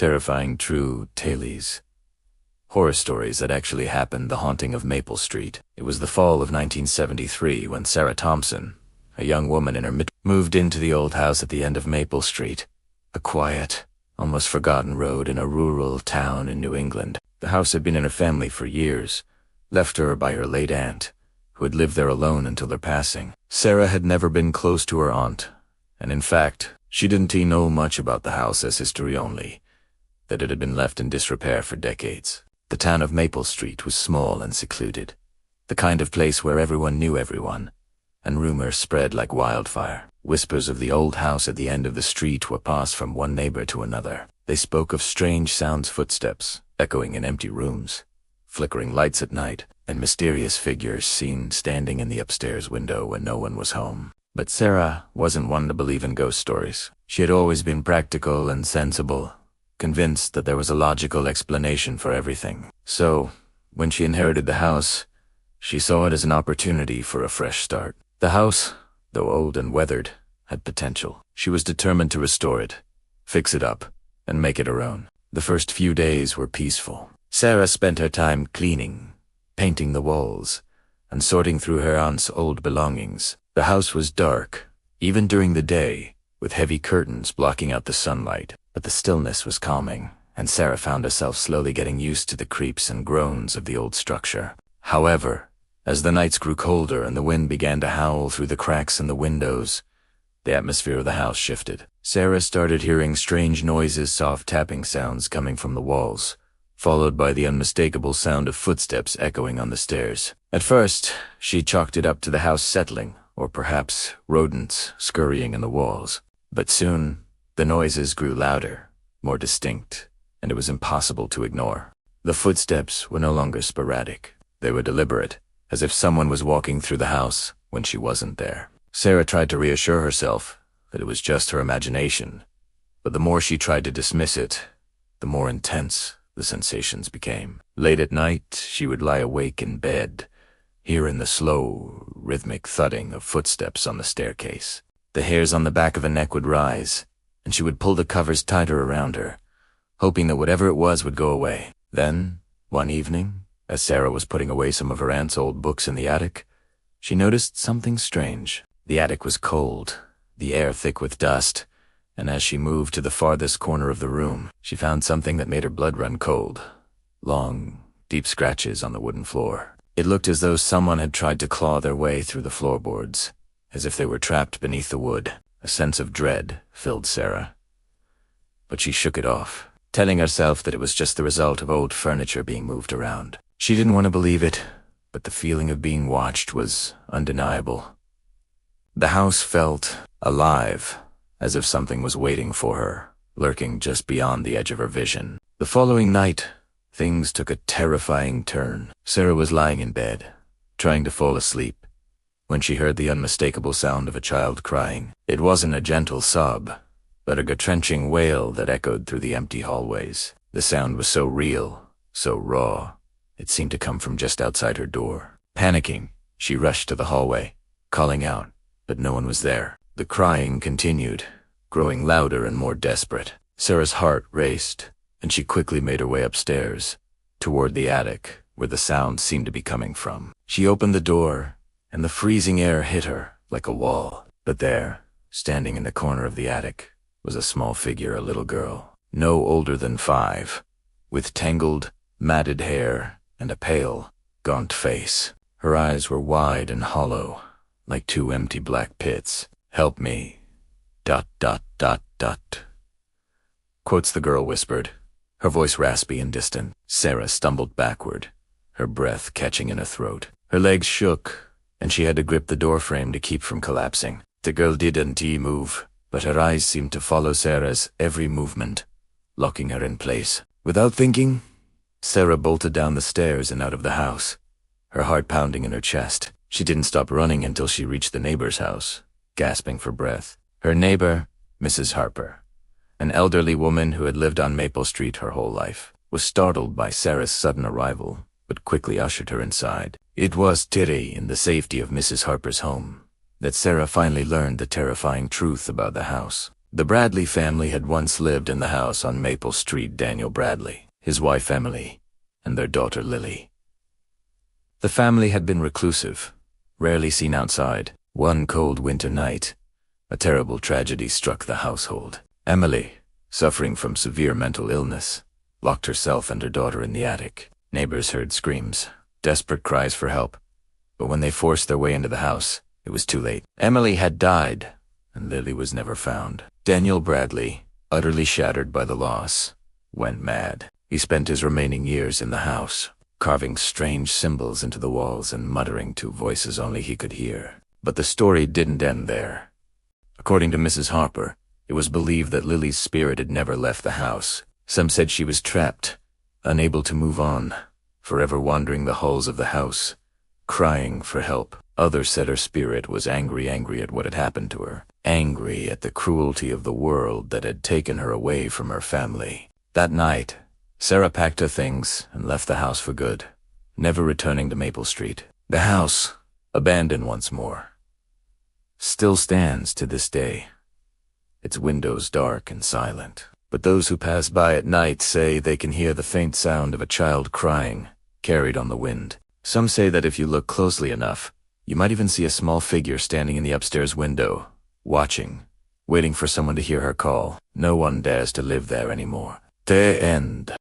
Terrifying true tales. Horror stories that actually happened. The Haunting of Maple Street. It was the fall of 1973 when Sarah Thompson, a young woman in her moved into the old house at the end of Maple Street, a quiet, almost forgotten road in a rural town in New England. The house had been in her family for years, left her by her late aunt, who had lived there alone until her passing. Sarah had never been close to her aunt, and in fact, she didn't know much about the house as history only, that it had been left in disrepair for decades. The town of Maple Street was small and secluded, the kind of place where everyone knew everyone, and rumors spread like wildfire. Whispers of the old house at the end of the street were passed from one neighbor to another. They spoke of strange sounds, footsteps echoing in empty rooms, flickering lights at night, and mysterious figures seen standing in the upstairs window when no one was home. But Sarah wasn't one to believe in ghost stories. She had always been practical and sensible, convinced that there was a logical explanation for everything. So, when she inherited the house, she saw it as an opportunity for a fresh start. The house, though old and weathered, had potential. She was determined to restore it, fix it up, and make it her own. The first few days were peaceful. Sarah spent her time cleaning, painting the walls, and sorting through her aunt's old belongings. The house was dark, even during the day, with heavy curtains blocking out the sunlight. But the stillness was calming, and Sarah found herself slowly getting used to the creaks and groans of the old structure. However, as the nights grew colder and the wind began to howl through the cracks in the windows, the atmosphere of the house shifted. Sarah started hearing strange noises, soft tapping sounds coming from the walls, followed by the unmistakable sound of footsteps echoing on the stairs. At first, she chalked it up to the house settling, or perhaps rodents scurrying in the walls. But soon, the noises grew louder, more distinct, and it was impossible to ignore. The footsteps were no longer sporadic. They were deliberate, as if someone was walking through the house when she wasn't there. Sarah tried to reassure herself that it was just her imagination, but the more she tried to dismiss it, the more intense the sensations became. Late at night, she would lie awake in bed, hearing the slow, rhythmic thudding of footsteps on the staircase. The hairs on the back of her neck would rise, and she would pull the covers tighter around her, hoping that whatever it was would go away. Then, one evening, as Sarah was putting away some of her aunt's old books in the attic, she noticed something strange. The attic was cold, the air thick with dust, and as she moved to the farthest corner of the room, she found something that made her blood run cold. Long, deep scratches on the wooden floor. It looked as though someone had tried to claw their way through the floorboards, as if they were trapped beneath the wood. A sense of dread filled Sarah, but she shook it off, telling herself that it was just the result of old furniture being moved around. She didn't want to believe it, but the feeling of being watched was undeniable. The house felt alive, as if something was waiting for her, lurking just beyond the edge of her vision. The following night, things took a terrifying turn. Sarah was lying in bed, trying to fall asleep, when she heard the unmistakable sound of a child crying. It wasn't a gentle sob, but a gut-wrenching wail that echoed through the empty hallways. The sound was so real, so raw, it seemed to come from just outside her door. Panicking, she rushed to the hallway, calling out, but no one was there. The crying continued, growing louder and more desperate. Sarah's heart raced, and she quickly made her way upstairs, toward the attic, where the sound seemed to be coming from. She opened the door, and the freezing air hit her like a wall. But there, standing in the corner of the attic, was a small figure, a little girl, no older than 5, with tangled, matted hair and a pale, gaunt face. Her eyes were wide and hollow, like 2 empty black pits. "Help me, ... quotes the girl whispered, her voice raspy and distant. Sarah stumbled backward, her breath catching in her throat. Her legs shook, and she had to grip the doorframe to keep from collapsing. The girl didn't move, but her eyes seemed to follow Sarah's every movement, locking her in place. Without thinking, Sarah bolted down the stairs and out of the house, her heart pounding in her chest. She didn't stop running until she reached the neighbor's house, gasping for breath. Her neighbor, Mrs. Harper, an elderly woman who had lived on Maple Street her whole life, was startled by Sarah's sudden arrival, but quickly ushered her inside. It was today, in the safety of Mrs. Harper's home, that Sarah finally learned the terrifying truth about the house. The Bradley family had once lived in the house on Maple Street. Daniel Bradley, his wife Emily, and their daughter Lily. The family had been reclusive, rarely seen outside. One cold winter night, a terrible tragedy struck the household. Emily, suffering from severe mental illness, locked herself and her daughter in the attic. Neighbors heard screams, desperate cries for help, but when they forced their way into the house, it was too late. Emily had died, and Lily was never found. Daniel Bradley, utterly shattered by the loss, went mad. He spent his remaining years in the house, carving strange symbols into the walls and muttering to voices only he could hear. But the story didn't end there. According to Mrs. Harper, it was believed that Lily's spirit had never left the house. Some said she was trapped, unable to move on, forever wandering the halls of the house, crying for help. Others said her spirit was angry at what had happened to her, angry at the cruelty of the world that had taken her away from her family. That night, Sarah packed her things and left the house for good, never returning to Maple Street. The house, abandoned once more, still stands to this day, its windows dark and silent. But those who pass by at night say they can hear the faint sound of a child crying, carried on the wind. Some say that if you look closely enough, you might even see a small figure standing in the upstairs window, watching, waiting for someone to hear her call. No one dares to live there anymore. The end.